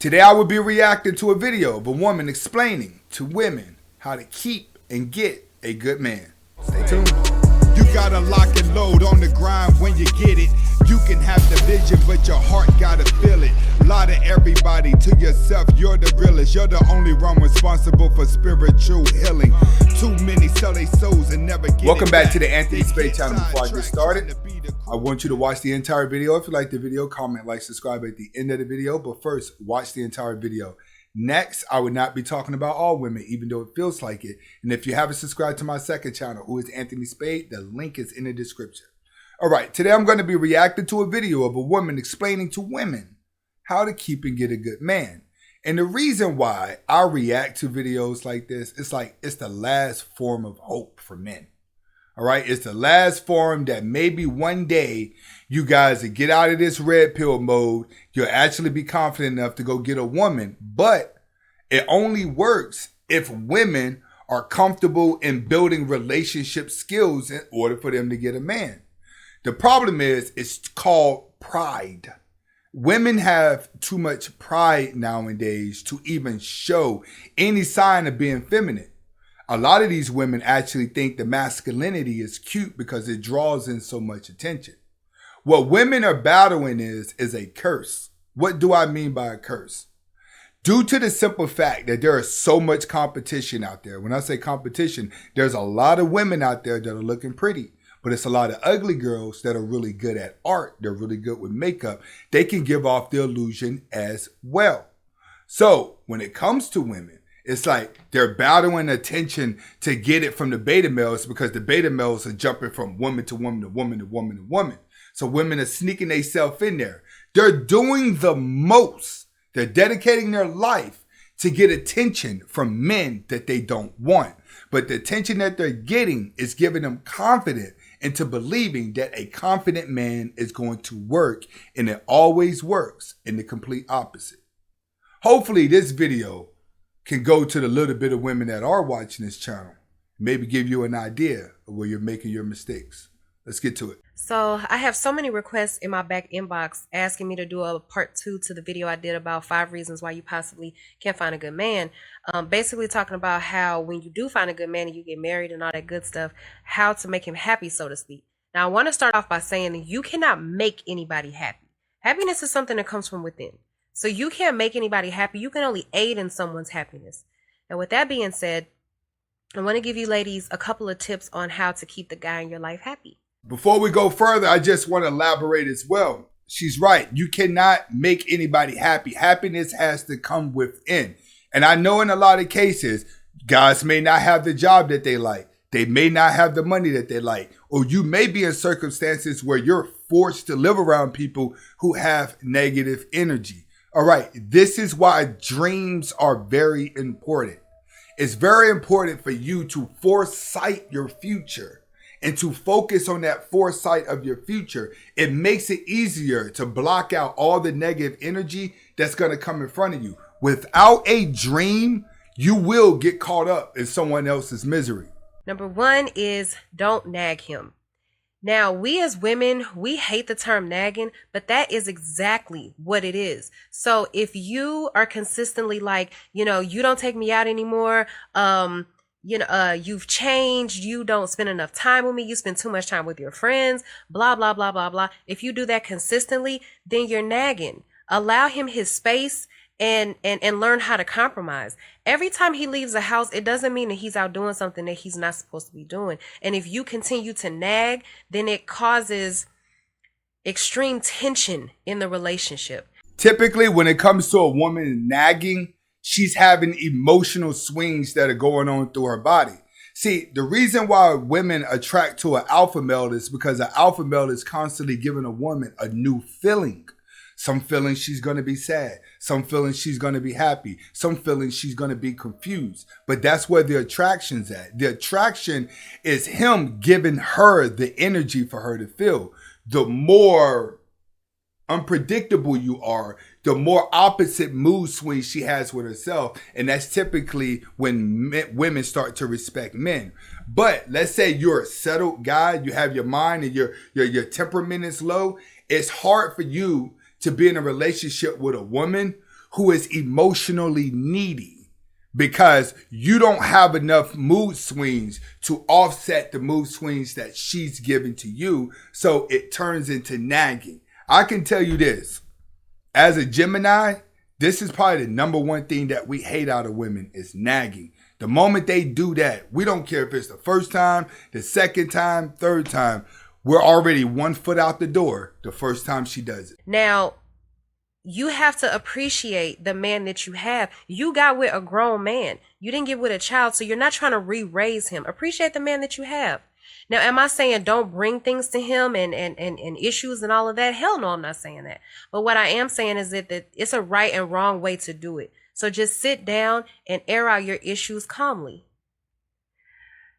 Today I will be reacting to a video of a woman explaining to women how to keep and get a good man. Stay tuned. You gotta lock and load on the grind when you get it. You can have the vision, but your heart gotta feel it. Lie to everybody, to yourself, you're the realest. You're the only one responsible for spiritual healing. Too many sell their souls and never get Welcome it back back to the Anthony They Spade get channel. Before I get sidetracked started, trying to be the I want you to watch the entire video. If you like the video, comment, like, subscribe at the end of the video. But first, watch the entire video. Next, I would not be talking about all women, even though it feels like it. And if you haven't subscribed to my second channel, who is Anthony Spade, the link is in the description. All right, today I'm going to be reacting to a video of a woman explaining to women how to keep and get a good man. And the reason why I react to videos like this, it's the last form of hope for men. All right, it's the last form that maybe one day you guys will get out of this red pill mode. You'll actually be confident enough to go get a woman. But it only works if women are comfortable in building relationship skills in order for them to get a man. The problem is it's called pride. Women have too much pride nowadays to even show any sign of being feminine. A lot of these women actually think the masculinity is cute because it draws in so much attention. What women are battling is a curse. What do I mean by a curse? Due to the simple fact that there is so much competition out there. When I say competition, there's a lot of women out there that are looking pretty. But it's a lot of ugly girls that are really good at art. They're really good with makeup. They can give off the illusion as well. So when it comes to women, it's like they're battling attention to get it from the beta males because the beta males are jumping from woman to woman to woman to woman to woman. So women are sneaking themselves in there. They're doing the most. They're dedicating their life to get attention from men that they don't want. But the attention that they're getting is giving them confidence into believing that a confident man is going to work, and it always works in the complete opposite. Hopefully this video can go to the little bit of women that are watching this channel. Maybe give you an idea of where you're making your mistakes. Let's get to it. So I have so many requests in my back inbox asking me to do a part 2 to the video I did about 5 reasons why you possibly can't find a good man. Basically talking about how when you do find a good man and you get married and all that good stuff, how to make him happy, so to speak. Now I want to start off by saying that you cannot make anybody happy. Happiness is something that comes from within. So you can't make anybody happy. You can only aid in someone's happiness. And with that being said, I want to give you ladies a couple of tips on how to keep the guy in your life happy. Before we go further, I just want to elaborate as well. She's right. You cannot make anybody happy. Happiness has to come within. And I know in a lot of cases, guys may not have the job that they like. They may not have the money that they like. Or you may be in circumstances where you're forced to live around people who have negative energy. All right. This is why dreams are very important. It's very important for you to foresight your future. And to focus on that foresight of your future, it makes it easier to block out all the negative energy that's going to come in front of you. Without a dream, you will get caught up in someone else's misery. Number 1 is don't nag him. Now, we as women, we hate the term nagging, but that is exactly what it is. So if you are consistently like, you don't take me out anymore, you've changed, you don't spend enough time with me, you spend too much time with your friends, blah, blah, blah, blah, blah. If you do that consistently, then you're nagging. Allow him his space and learn how to compromise. Every time he leaves the house, it doesn't mean that he's out doing something that he's not supposed to be doing. And if you continue to nag, then it causes extreme tension in the relationship. Typically, when it comes to a woman nagging, she's having emotional swings that are going on through her body. See, the reason why women attract to an alpha male is because an alpha male is constantly giving a woman a new feeling. Some feelings she's going to be sad. Some feelings she's going to be happy. Some feelings she's going to be confused. But that's where the attraction's at. The attraction is him giving her the energy for her to feel. The more unpredictable you are, the more opposite mood swings she has with herself. And that's typically when women start to respect men. But let's say you're a settled guy, you have your mind and your temperament is low. It's hard for you to be in a relationship with a woman who is emotionally needy because you don't have enough mood swings to offset the mood swings that she's giving to you. So it turns into nagging. I can tell you this, as a Gemini, this is probably the number one thing that we hate out of women is nagging. The moment they do that, we don't care if it's the first time, the second time, third time, we're already 1 foot out the door the first time she does it. Now, you have to appreciate the man that you have. You got with a grown man. You didn't get with a child, so you're not trying to re-raise him. Appreciate the man that you have. Now, am I saying don't bring things to him and issues and all of that? Hell no, I'm not saying that. But what I am saying is that it's a right and wrong way to do it. So just sit down and air out your issues calmly.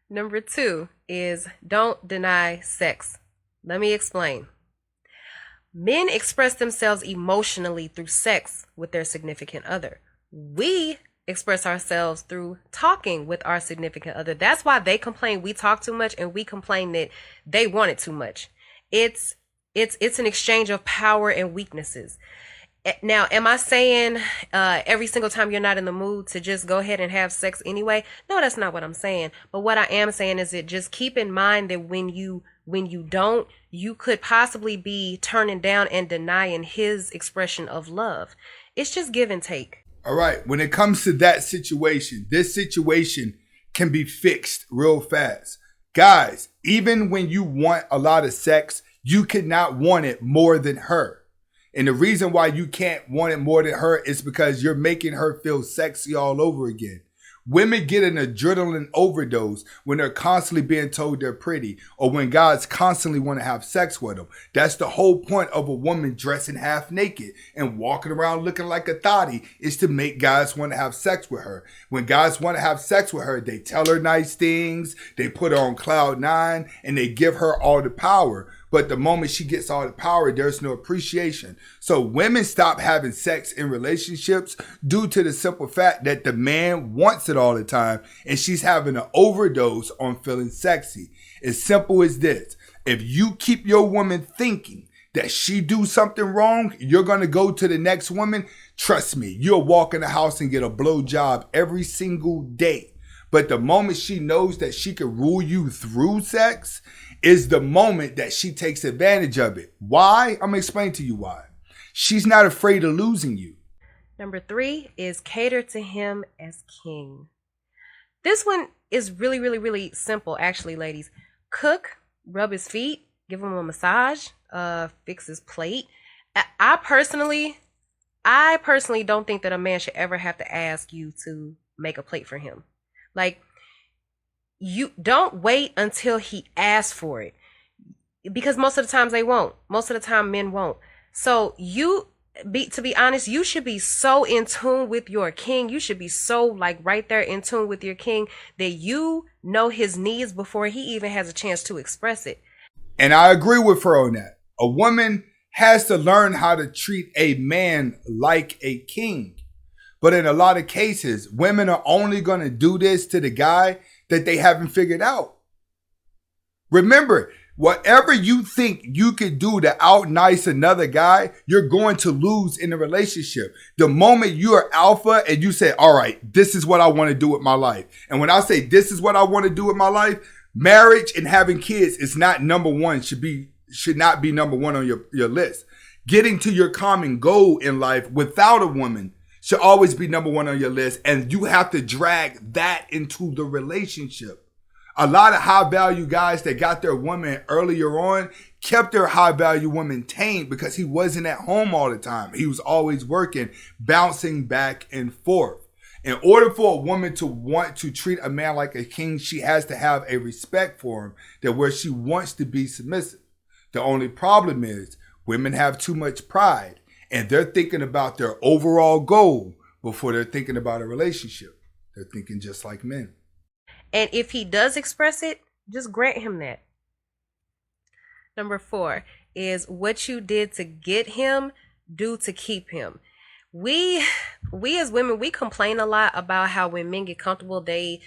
Number 2 is don't deny sex. Let me explain. Men express themselves emotionally through sex with their significant other. We express ourselves through talking with our significant other. That's why they complain we talk too much and we complain that they want it too much. It's an exchange of power and weaknesses. Now, am I saying every single time you're not in the mood to just go ahead and have sex anyway? No, that's not what I'm saying. But what I am saying is that just keep in mind that when you don't, you could possibly be turning down and denying his expression of love. It's just give and take. All right. When it comes to that situation, this situation can be fixed real fast. Guys, even when you want a lot of sex, you cannot want it more than her. And the reason why you can't want it more than her is because you're making her feel sexy all over again. Women get an adrenaline overdose when they're constantly being told they're pretty or when guys constantly want to have sex with them. That's the whole point of a woman dressing half naked and walking around looking like a thotty is to make guys want to have sex with her. When guys want to have sex with her, they tell her nice things, they put her on cloud 9, and they give her all the power. But the moment she gets all the power, there's no appreciation. So women stop having sex in relationships due to the simple fact that the man wants it all the time and she's having an overdose on feeling sexy. As simple as this. If you keep your woman thinking that she do something wrong, you're going to go to the next woman. Trust me, you'll walk in the house and get a blowjob every single day. But the moment she knows that she can rule you through sex is the moment that she takes advantage of it. Why? I'm going to explain to you why. She's not afraid of losing you. Number 3 is cater to him as king. This one is really, really, really simple, actually, ladies. Cook, rub his feet, give him a massage, fix his plate. I personally don't think that a man should ever have to ask you to make a plate for him. Like, you don't wait until he asks for it, because most of the times they won't. Most of the time men won't. So to be honest, you should be so in tune with your king. You should be so like right there in tune with your king that you know his needs before he even has a chance to express it. And I agree with her on that. A woman has to learn how to treat a man like a king. But in a lot of cases, women are only going to do this to the guy that they haven't figured out. Remember, whatever you think you could do to out nice another guy, you're going to lose in the relationship. The moment you are alpha and you say, all right, this is what I want to do with my life. And when I say this is what I want to do with my life, marriage and having kids is not number one, should not be number one on your list. Getting to your common goal in life without a woman should always be number one on your list. And you have to drag that into the relationship. A lot of high value guys that got their woman earlier on kept their high value woman tamed because he wasn't at home all the time. He was always working, bouncing back and forth. In order for a woman to want to treat a man like a king, she has to have a respect for him that where she wants to be submissive. The only problem is women have too much pride. And they're thinking about their overall goal before they're thinking about a relationship. They're thinking just like men. And if he does express it, just grant him that. Number 4 is what you did to get him, do to keep him. We as women, we complain a lot about how when men get comfortable, they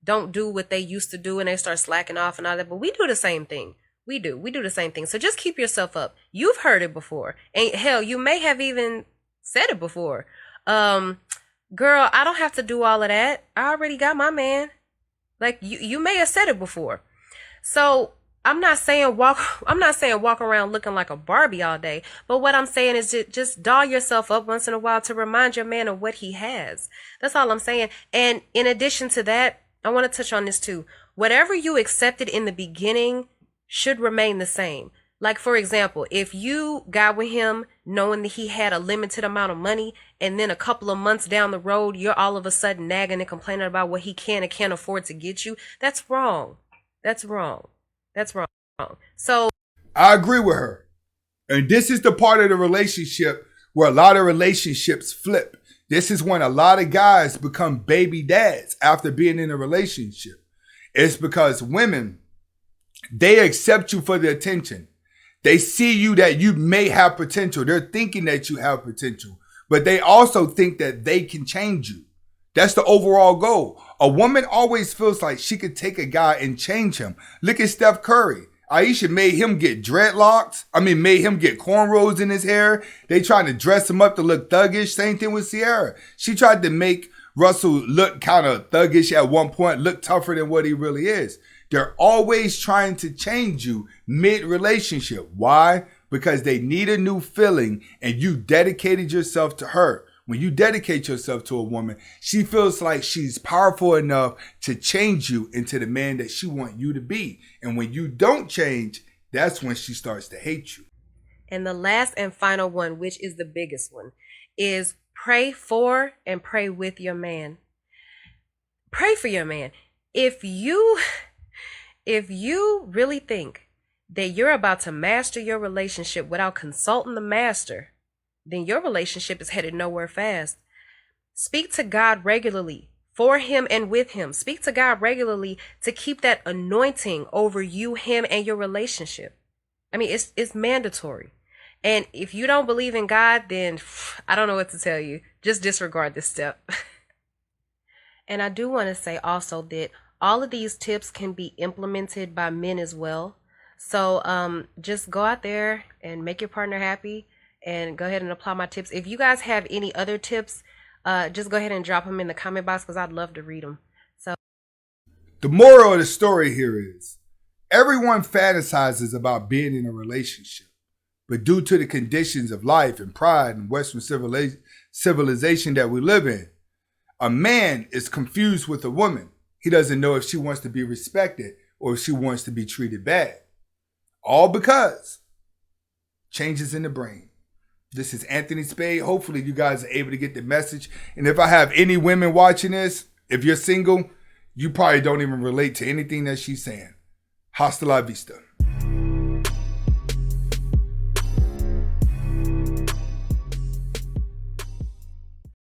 don't do what they used to do and they start slacking off and all that. But we do the same thing. We do the same thing. So just keep yourself up. You've heard it before. And hell, you may have even said it before. girl, I don't have to do all of that. I already got my man. Like you may have said it before. So I'm not saying walk around looking like a Barbie all day, but what I'm saying is just doll yourself up once in a while to remind your man of what he has. That's all I'm saying. And in addition to that, I want to touch on this too. Whatever you accepted in the beginning should remain the same. Like, for example, if you got with him knowing that he had a limited amount of money, and then a couple of months down the road, you're all of a sudden nagging and complaining about what he can and can't afford to get you, that's wrong. That's wrong. That's wrong. So I agree with her. And this is the part of the relationship where a lot of relationships flip. This is when a lot of guys become baby dads after being in a relationship. It's because women, they accept you for the attention. They see you that you may have potential. They're thinking that you have potential, but they also think that they can change you. That's the overall goal. A woman always feels like she could take a guy and change him. Look at Steph Curry. Aisha made him get made him get cornrows in his hair. They tried to dress him up to look thuggish. Same thing with Sierra. She tried to make Russell look kind of thuggish at one point, look tougher than what he really is. They're always trying to change you mid-relationship. Why? Because they need a new feeling and you dedicated yourself to her. When you dedicate yourself to a woman, she feels like she's powerful enough to change you into the man that she wants you to be. And when you don't change, that's when she starts to hate you. And the last and final one, which is the biggest one, is pray for and pray with your man. Pray for your man. If you really think that you're about to master your relationship without consulting the master, then your relationship is headed nowhere fast. Speak to God regularly for him and with him. Speak to God regularly to keep that anointing over you, him, and your relationship. I mean, it's mandatory. And if you don't believe in God, then I don't know what to tell you. Just disregard this step. And I do want to say also that all of these tips can be implemented by men as well. So just go out there and make your partner happy and go ahead and apply my tips. If you guys have any other tips, just go ahead and drop them in the comment box because I'd love to read them. So the moral of the story here is everyone fantasizes about being in a relationship, but due to the conditions of life and pride and Western civilization that we live in, a man is confused with a woman. He doesn't know if she wants to be respected or if she wants to be treated bad. All because changes in the brain. This is Anthony Spade. Hopefully you guys are able to get the message. And if I have any women watching this, if you're single, you probably don't even relate to anything that she's saying. Hasta la vista.